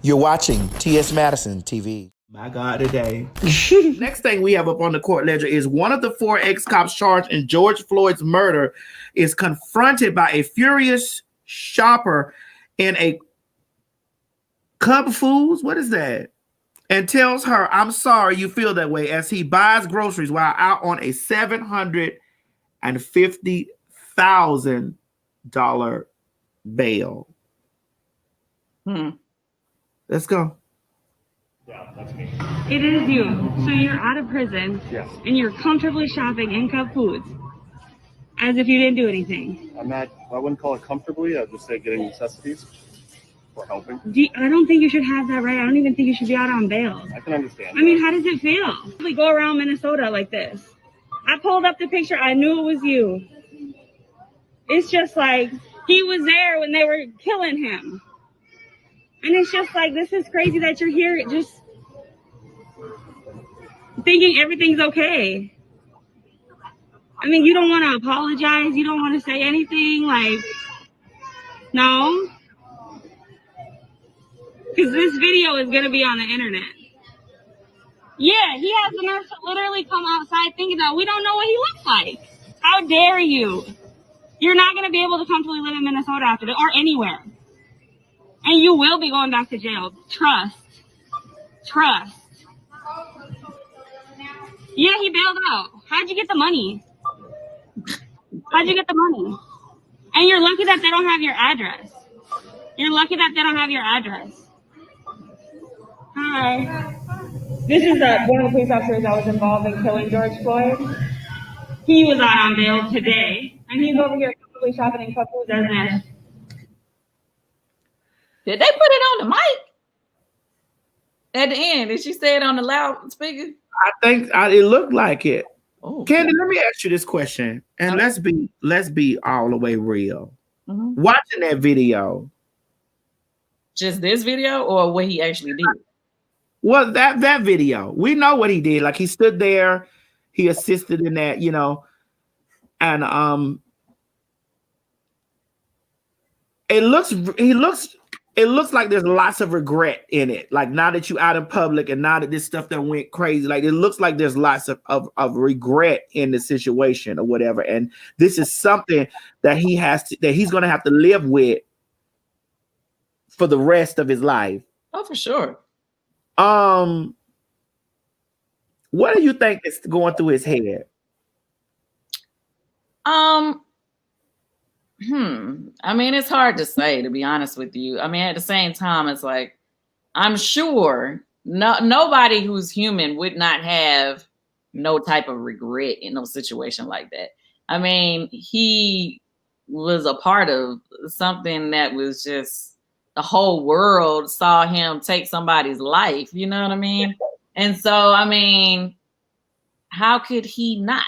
You're watching TS Madison TV. My God, today. Next thing we have up on the court ledger is one of the 4 ex-cops charged in George Floyd's murder is confronted by a furious shopper in a Cub Foods. What is that? And tells her, "I'm sorry you feel that way," as he buys groceries while out on a $750,000 bail. Let's go. Yeah, that's me. It is you. So you're out of prison. Yes. And you're comfortably shopping in Cub Foods. As if you didn't do anything. I'm not, I wouldn't call it comfortably. I'd just say getting necessities for helping. I don't think you should have that right. I don't even think you should be out on bail. I can understand. I mean, how does it feel? We go around Minnesota like this. I pulled up the picture. I knew it was you. It's just like he was there when they were killing him. And it's just like, this is crazy that you're here just thinking everything's okay. I mean, you don't want to apologize. You don't want to say anything. Like, no. Because this video is going to be on the internet. Yeah, he has the nerve to literally come outside thinking that we don't know what he looks like. How dare you? You're not going to be able to comfortably live in Minnesota after this, or anywhere. And you will be going back to jail. Trust. Trust. Yeah, he bailed out. How'd you get the money? How'd you get the money? And you're lucky that they don't have your address. You're lucky that they don't have your address. Hi. This is one of the police officers that was involved in killing George Floyd. He was out on bail today. And he's over here comfortably shopping in Cub Foods as an. Did they put it on the mic at the end? Did she say it on the loudspeaker? I think it looked like it. Oh, Kandi, let me ask you this question, and let's be all the way real. Watching that video, just this video, or what he actually did? Well, that video, we know what he did. Like, he stood there, he assisted in that, you know, and it looks like there's lots of regret in it. Like, now that you out in public and now that this stuff that went crazy, like, it looks like there's lots of regret in the situation or whatever. And this is something that he's going to have to live with for the rest of his life. Oh, for sure. What do you think is going through his head? I mean, it's hard to say, to be honest with you. I mean, at the same time, it's like, I'm sure nobody who's human would not have no type of regret in no situation like that. I mean, he was a part of something that was just, the whole world saw him take somebody's life. You know what I mean? And so, I mean, how could he not,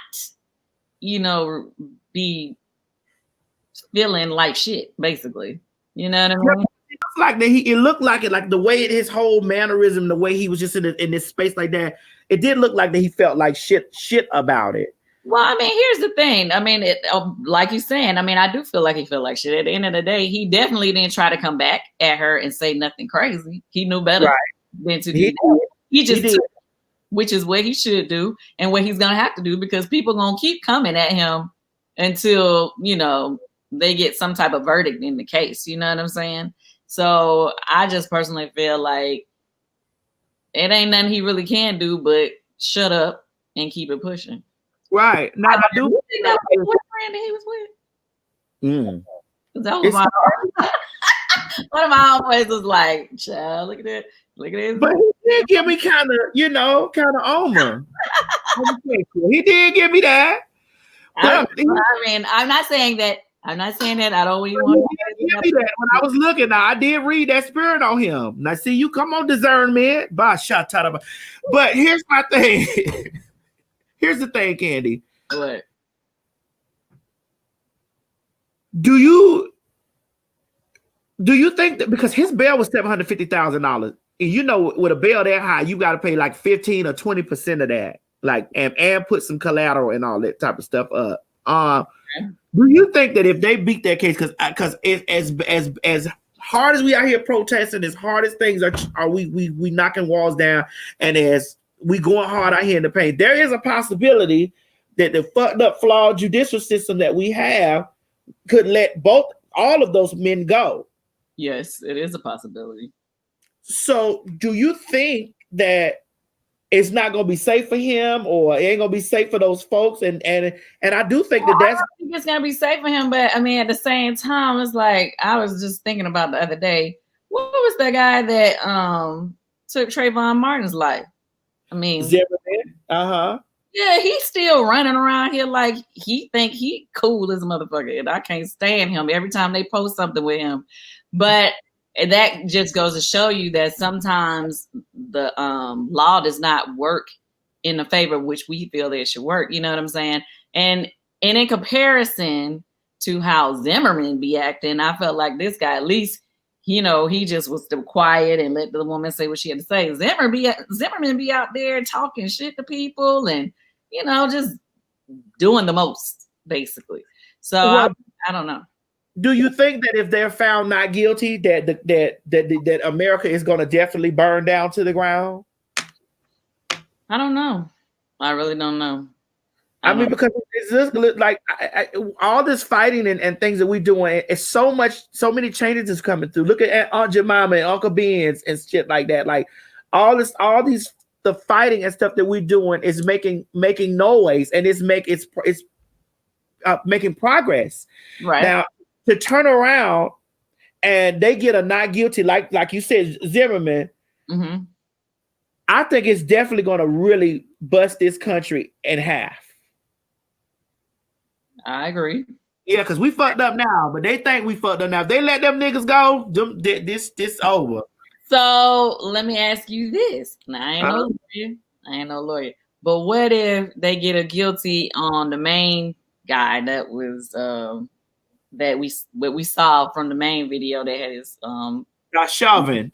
you know, be feeling like shit, basically? You know what I mean? It looked like it, like the way his whole mannerism, the way he was just in this space like that, it did look like that he felt like shit about it. Well, I mean, here's the thing. I mean, like you're saying, I mean, I do feel like he felt like shit. At the end of the day, he definitely didn't try to come back at her and say nothing crazy. He knew better than to do that. He just did, which is what he should do and what he's going to have to do, because people going to keep coming at him until, you know, they get some type of verdict in the case. You know what I'm saying? So I just personally feel like it ain't nothing he really can do but shut up and keep it pushing. Right. Now, I do think that was the boyfriend that he was with. That was one of my always was like, child, look at that. Look at this. But he did give me kind of Omer. He did give me that. I mean, I'm not saying that. I don't even want to give me that. When I was looking, now I did read that spirit on him. Now, see, you come on discernment. But here's my thing. Here's the thing, Kandi. What? Do you think that, because his bail was $750,000, and you know, with a bail that high, you got to pay like 15 or 20% of that, like, and put some collateral and all that type of stuff up. Do you think that if they beat that case, because as hard as we out here protesting, as hard as things are we knocking walls down, and as we going hard out here in the paint, there is a possibility that the fucked up, flawed judicial system that we have could let all of those men go. Yes, it is a possibility. So do you think that it's not going to be safe for him, or it ain't going to be safe for those folks? And I do think I that's don't think it's going to be safe for him, but I mean, at the same time, it's like, I was just thinking about the other day, what was the guy that took Trayvon Martin's life? I mean, Zimmerman. Yeah, he's still running around here like he think he cool as a motherfucker, and I can't stand him every time they post something with him. But that just goes to show you that sometimes the law does not work in the favor of which we feel that it should work. You know what I'm saying? And in comparison to how Zimmerman be acting, I felt like this guy, at least, you know, he just was still quiet and let the woman say what she had to say. Zimmerman be out there talking shit to people and, you know, just doing the most, basically. So well, I don't know. Do you think that if they're found not guilty, that America is going to definitely burn down to the ground? I don't know. I really don't know. I mean, because it's just like all this fighting and things that we're doing, it's so many changes is coming through. Look at Aunt Jemima and Uncle Ben's and shit like that. Like the fighting and stuff that we're doing is making noise, and it's making progress. Right now, to turn around and they get a not guilty, like you said, Zimmerman. Mm-hmm. I think it's definitely going to really bust this country in half. I agree. Yeah, because we fucked up now, but they think we fucked up now. If they let them niggas go, this over. So let me ask you this. Now, I ain't no lawyer. But what if they get a guilty on the main guy that was that we saw from the main video that had his Chauvin,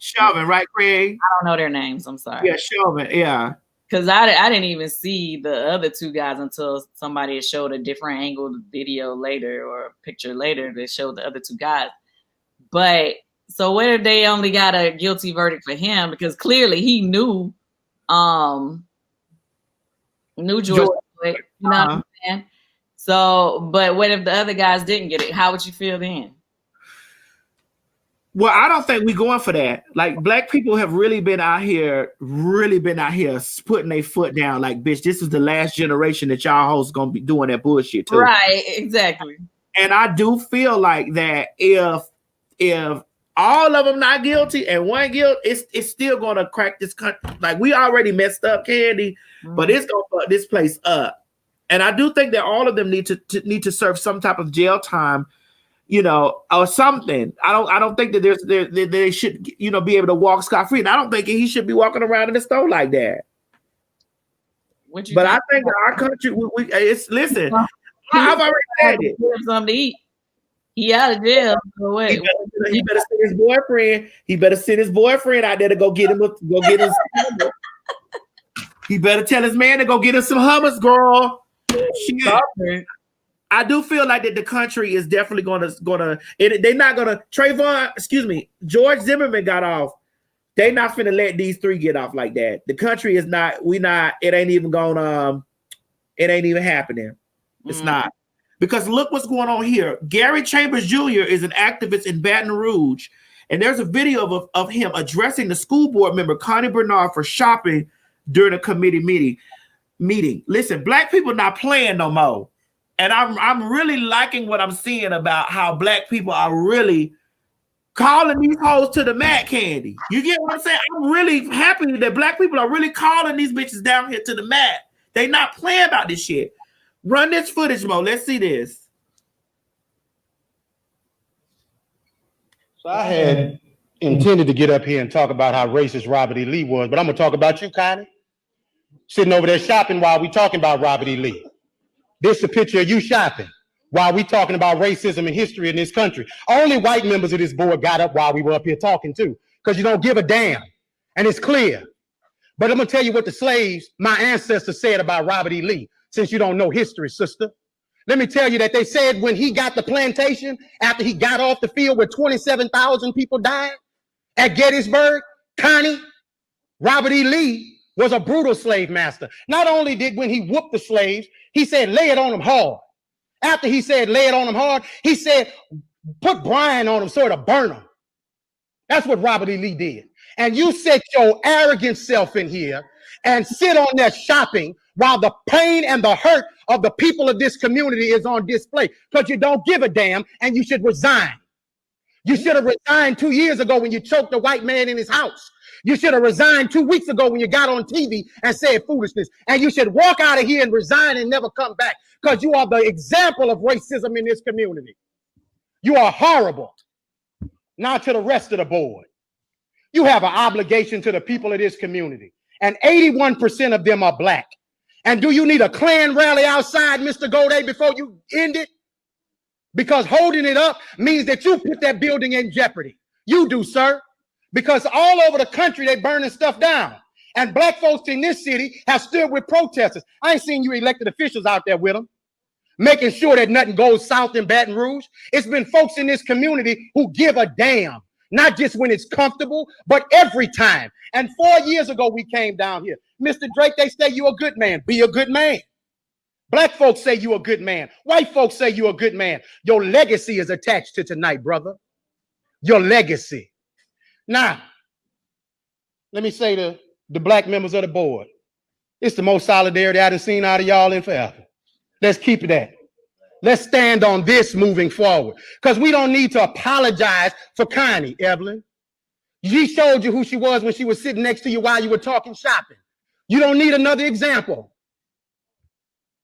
right, Craig? I don't know their names. I'm sorry. Yeah, Chauvin. Yeah. Because I didn't even see the other two guys until somebody showed a different angled video later or a picture later that showed the other two guys. But so what if they only got a guilty verdict for him? Because clearly he knew George Floyd, you know what I'm saying? So, but what if the other guys didn't get it? How would you feel then? Well, I don't think we're going for that. Like, black people have really been out here putting their foot down. Like, bitch, this is the last generation that y'all hoes gonna be doing that bullshit too. Right, exactly. And I do feel like that if all of them not guilty and one guilt, it's still gonna crack this country. Like, we already messed up, Kandi, but it's gonna fuck this place up. And I do think that all of them need to serve some type of jail time, you know, or something. I don't think that they should, you know, be able to walk scot-free. And I don't think he should be walking around in the store like that. But I think that our country, listen, I've already said it. Something to eat. He out of jail. So wait. He better send his boyfriend. He better send his boyfriend out there to go get him. He better tell his man to go get him some hummus, girl. Shit. I do feel like that the country is definitely gonna. They're not gonna. George Zimmerman got off. They not finna let these three get off like that. The country is not. It ain't even gonna. It ain't even happening. It's not. Because look what's going on here. Gary Chambers Jr. is an activist in Baton Rouge, and there's a video of him addressing the school board member Connie Burruss-Tucker for shopping during a committee meeting. Listen, black people not playing no more. And I'm really liking what I'm seeing about how black people are really calling these hoes to the mat, Kandi. You get what I'm saying? I'm really happy that black people are really calling these bitches down here to the mat. They not playing about this shit. Run this footage, Mo. Let's see this. So I had intended to get up here and talk about how racist Robert E. Lee was, but I'm going to talk about you, Connie. Sitting over there shopping while we talking about Robert E. Lee. This is a picture of you shopping while we talking about racism and history in this country. Only white members of this board got up while we were up here talking too, because you don't give a damn. And it's clear. But I'm going to tell you what the slaves, my ancestors, said about Robert E. Lee, since you don't know history, sister. Let me tell you that they said when he got the plantation, after he got off the field where 27,000 people died at Gettysburg, Connie, Robert E. Lee was a brutal slave master. Not only did when he whooped the slaves, he said, lay it on them hard. After he said, lay it on them hard, he said, put brine on them so it'll burn them. That's what Robert E. Lee did. And you set your arrogant self in here and sit on there shopping while the pain and the hurt of the people of this community is on display because you don't give a damn and you should resign. You should have resigned 2 years ago when you choked a white man in his house. You should have resigned 2 weeks ago when you got on TV and said foolishness. And you should walk out of here and resign and never come back because you are the example of racism in this community. You are horrible. Now to the rest of the board. You have an obligation to the people of this community. And 81% of them are black. And do you need a Klan rally outside, Mr. Goday, before you end it? Because holding it up means that you put that building in jeopardy. You do, sir. Because all over the country, they're burning stuff down. And black folks in this city have stood with protesters. I ain't seen you elected officials out there with them, making sure that nothing goes south in Baton Rouge. It's been folks in this community who give a damn, not just when it's comfortable, but every time. And 4 years ago, we came down here. Mr. Drake, they say you're a good man. Be a good man. Black folks say you're a good man. White folks say you're a good man. Your legacy is attached to tonight, brother. Your legacy. Now, let me say to the black members of the board, it's the most solidarity I done seen out of y'all in forever. Let's keep it that. Let's stand on this moving forward because we don't need to apologize for Connie, Evelyn. She showed you who she was when she was sitting next to you while you were talking shopping. You don't need another example.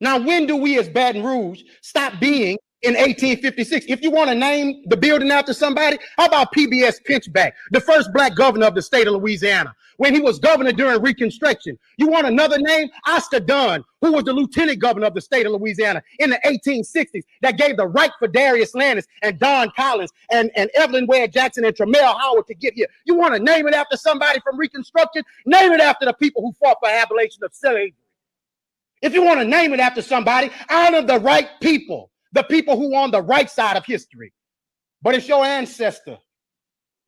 Now, when do we as Baton Rouge stop being in 1856? If you want to name the building after somebody, how about PBS Pinchback, the first black governor of the state of Louisiana, when he was governor during Reconstruction? You want another name? Oscar Dunn, who was the lieutenant governor of the state of Louisiana in the 1860s, that gave the right for Darius Landis and Don Collins and Evelyn Ware Jackson and Tremel Howard to get here. You want to name it after somebody from Reconstruction? Name it after the people who fought for abolition of slavery. If you want to name it after somebody, honor the right people, the people who are on the right side of history. But it's your ancestor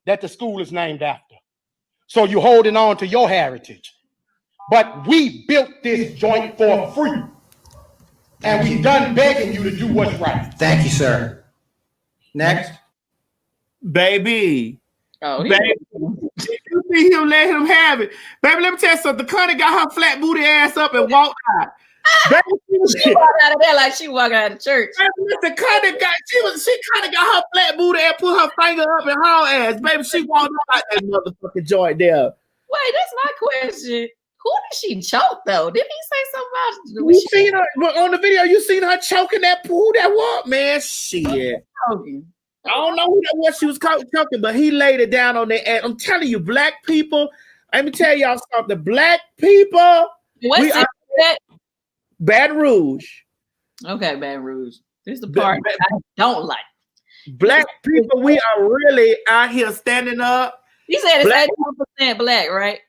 that the school is named after. So you're holding on to your heritage. But we built this joint for free. And we done begging you to do what's right. Thank you, sir. Next. Baby. Oh, Baby. Did you see him let him have it? Baby, let me tell you something. Connie got her flat booty ass up and walked out. Baby, she walked out of there like she walked out of church. Listen, Connie kind of got her flat booty and put her finger up in her ass. Baby, she walked out that motherfucking joint there. Wait, that's my question. Who did she choke though? Didn't he say something about? You seen her on the video? You seen her choking that pool? That what, man? Shit. I don't know who that was she was choking, but he laid it down on their ass. I'm telling you, black people. Let me tell y'all something. Black people. What's that? Baton Rouge. Okay, Baton Rouge. This is the part I don't like. Black people, we are really out here standing up. He said it's 81% black, right?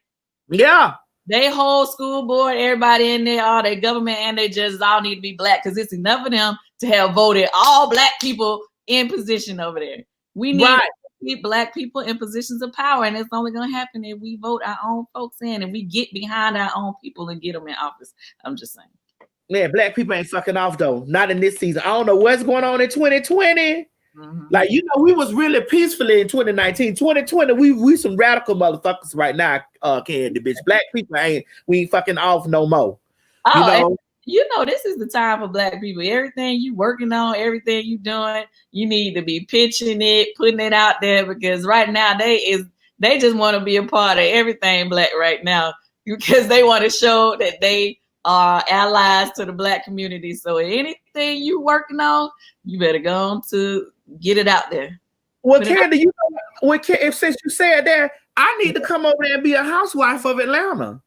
Yeah. They whole school board, everybody in there, all their government and they judges all need to be black because it's enough of them to have voted all black people in position over there. We need to keep black people in positions of power, and it's only going to happen if we vote our own folks in and we get behind our own people and get them in office. I'm just saying. Man, black people ain't fucking off though. Not in this season. I don't know what's going on in 2020. Mm-hmm. Like, you know, we was really peacefully in 2019. 2020, we some radical motherfuckers right now, Kandi, bitch. Black people we ain't fucking off no more. Oh, you know, this is the time for black people. Everything you working on, everything you doing, you need to be pitching it, putting it out there because right now they just want to be a part of everything black right now because they want to show that they are allies to the black community. So anything you working on, you better go on to get it out there. Well, Kandi, you know, since you said that, I need to come over there and be a housewife of Atlanta.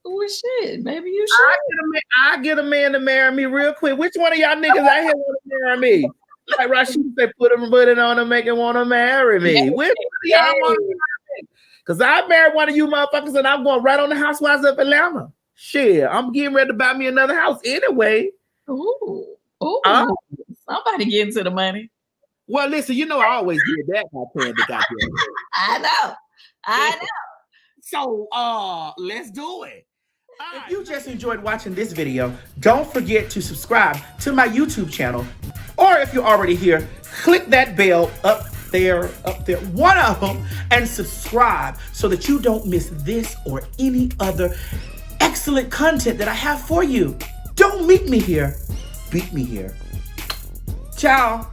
Well, shit, maybe you should. I get a man to marry me real quick. Which one of y'all niggas out here want to marry me? Like Rashid said, put it on and make him want to marry me. Which one of y'all want to marry me? Because I married one of you motherfuckers and I'm going right on the Housewives of Atlanta. Shit, I'm getting ready to buy me another house anyway. Ooh. Ooh, Huh? somebody getting to the money. Well, listen, you know I always did that by paying the goddamn. I know. So, let's do it. If you just enjoyed watching this video, don't forget to subscribe to my YouTube channel. Or if you're already here, click that bell up there, one of them, and subscribe so that you don't miss this or any other excellent content that I have for you. Don't meet me here, beat me here. Ciao.